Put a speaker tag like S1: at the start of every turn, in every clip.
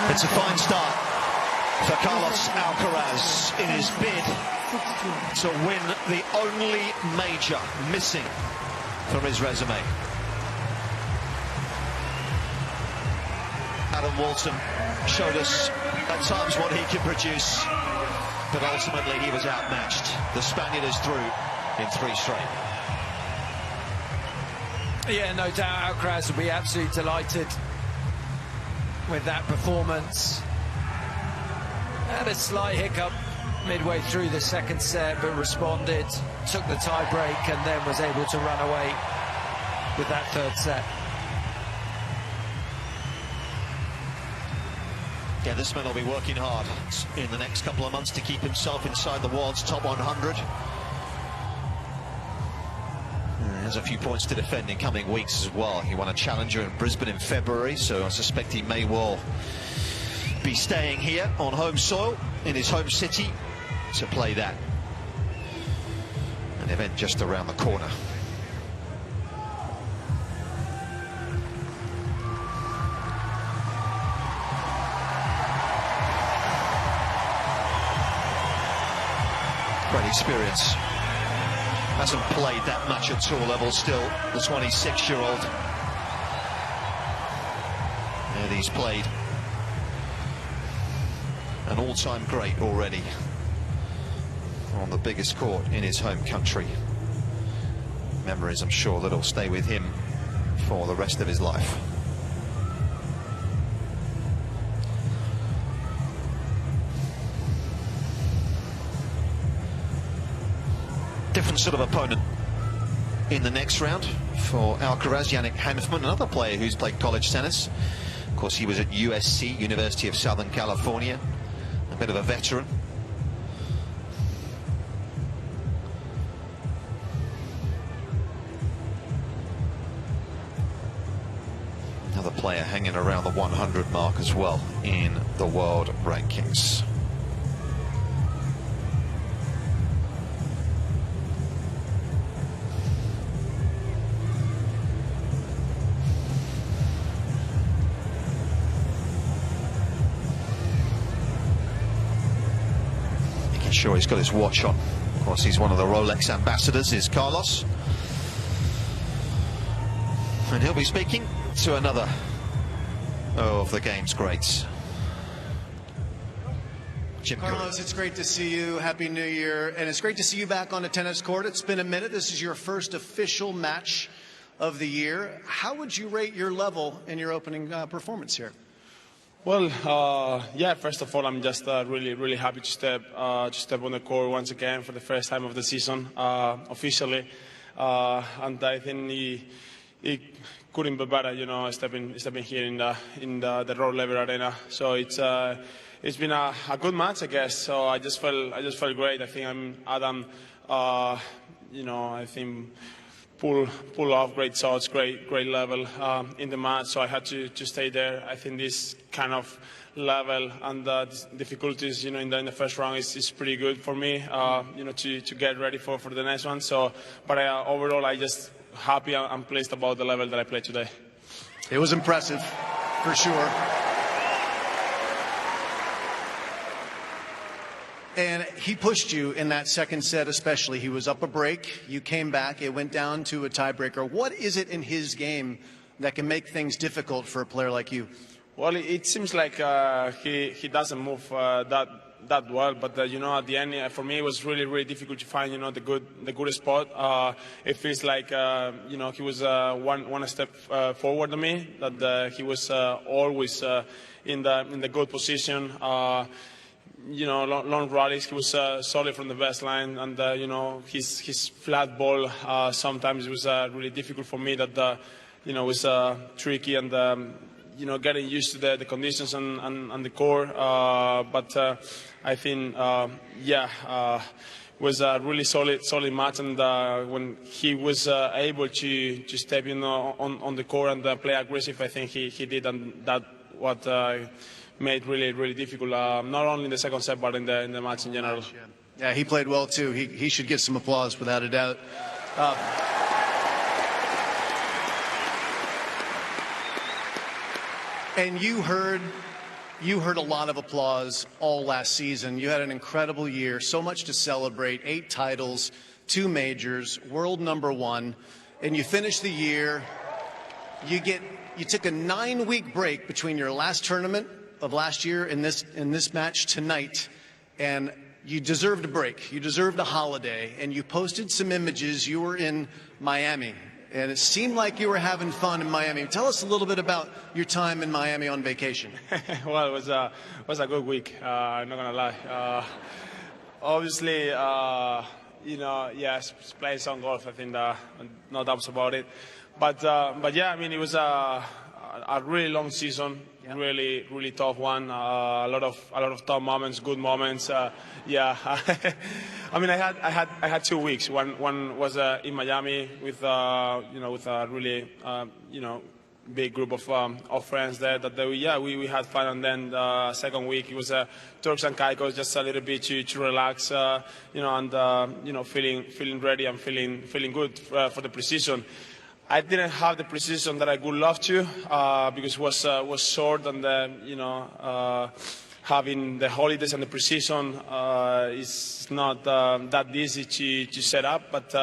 S1: It's a fine start for Carlos Alcaraz in his bid to win the only major missing from his resume. Adam Walton showed us at times what he can produce, but ultimately he was outmatched. The Spaniard is through in 3 straight.
S2: Yeah, no doubt Alcaraz will be absolutely delighted with that performance. Had a slight hiccup midway through the second set, but responded, took the tie break, and then was able to run away with that third set.
S1: Yeah, this man will be working hard in the next couple of months to keep himself inside the world's top 100. There's a few points to defend in coming weeks as well. He won a challenger in Brisbane in February, so I suspect he may well be staying here on home soil in his home city to play that. An event just around the corner. Great experience. Hasn't played that much at tour level still, the 26-year-old. And he's played an all-time great already on the biggest court in his home country. Memories, I'm sure, that'll stay with him for the rest of his life. Different sort of opponent in the next round for Alcaraz. Yannick Hanfmann, another player who's played college tennis. Of course, he was at USC, University of Southern California, a bit of a veteran. Another player hanging around the 100 mark as well in the world rankings. Sure, he's got his watch on. Of course, he's one of the Rolex ambassadors, is Carlos. And he'll be speaking to another of the game's greats. Jim
S3: Carlos, it's great to see you. Happy New Year. And it's great to see you back on the tennis court. It's been a minute. This is your first official match of the year. How would you rate your level in your opening performance here?
S4: Well, yeah, first of all, I'm just really happy to step on the court once again for the first time of the season, officially. And I think it couldn't be better, you know, stepping here in the Rod Laver Arena. So it's been a good match, I guess. So I just felt great. I think Adam, you know, I think pull off great shots, great level in the match. So I had to stay there. I think this kind of level and difficulties, you know, in the first round is pretty good for me, you know, to get ready for the next one. So, but overall, I just happy and pleased about the level that I played today.
S3: It was impressive, for sure. And he pushed you in that second set especially. He was up a break. You came back. It went down to a tiebreaker. What is it in his game that can make things difficult for a player like you?
S4: Well, it seems like he doesn't move that well. But, you know, at the end, for me, it was really difficult to find, you know, the good spot. It feels like, you know, he was one step forward to me. That he was always in the good position. You know, long rallies. He was solid from the baseline, and you know, his flat ball sometimes was really difficult for me. That you know, was tricky, and you know, getting used to the conditions and the court. But I think, yeah, was a really solid match, and when he was able to step in on the court and play aggressive, I think he did, and that what made really difficult, not only in the second set but in the match in general.
S3: Yeah, he played well too. He should get some applause without a doubt. And you heard you heard a lot of applause all last season. You had an incredible year, so much to celebrate, 8 titles, 2 majors, world #1, and you finished the year. You took a 9-week break between your last tournament of last year and this match tonight, and you deserved a break. You deserved a holiday, and you posted some images. You were in Miami, and it seemed like you were having fun in Miami. Tell us a little bit about your time in Miami on vacation.
S4: Well, it was a good week. I'm not gonna lie. Obviously, yes, playing some golf. I think no doubts about it. But yeah, I mean, it was a really long season. Yeah. Really tough one. A lot of tough moments, good moments. Yeah, I mean, I had 2 weeks. One was in Miami with with a really big group of friends there. We had fun, and then the second week it was Turks and Caicos, just a little bit to relax, and feeling ready and feeling good for the preseason. I didn't have the precision that I would love to because it was short, and having the holidays and the precision is not that easy to set up. But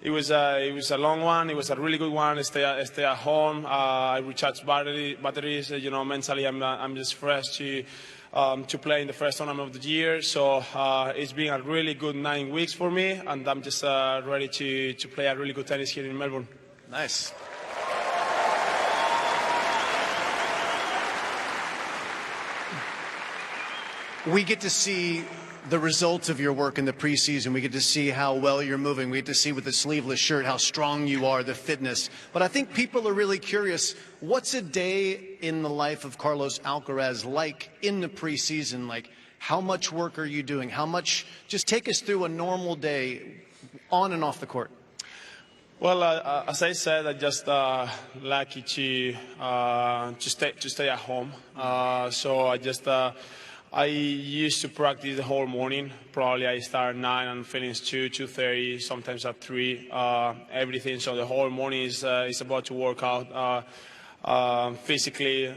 S4: it was a long one. It was a really good one. I stay at home. I recharge batteries. Mentally I'm just fresh to play in the first tournament of the year. So it's been a really good 9 weeks for me, and I'm just ready to play a really good tennis here in Melbourne.
S3: Nice. We get to see the results of your work in the preseason. We get to see how well you're moving. We get to see with the sleeveless shirt how strong you are, the fitness. But I think people are really curious, what's a day in the life of Carlos Alcaraz like in the preseason? Like, how much work are you doing? Just take us through a normal day on and off the court.
S4: Well, as I said, I just lucky to stay at home. So I used to practice the whole morning. Probably I start at 9 and finish 2:30, sometimes at 3. Everything. So the whole morning is about to work out physically.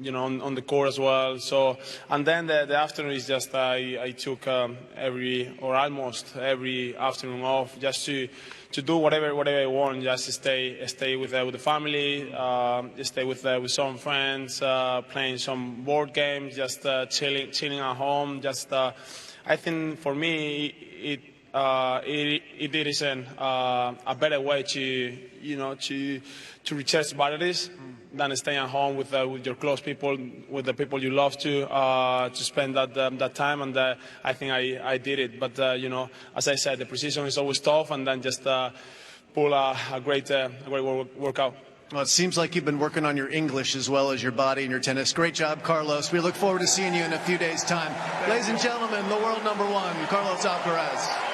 S4: On the court as well. So, and then the afternoon is just I took almost every afternoon off just to do whatever I want, just to stay with the family, stay with some friends, playing some board games, just chilling at home. Just I think for me it isn't a better way to recharge batteries than staying at home with your close people, with the people you love to spend that time. And I think I did it. But as I said, the precision is always tough, and then just pull a great workout.
S3: Well, it seems like you've been working on your English as well as your body and your tennis. Great job, Carlos. We look forward to seeing you in a few days' time. Ladies and gentlemen, the world #1, Carlos Alcaraz.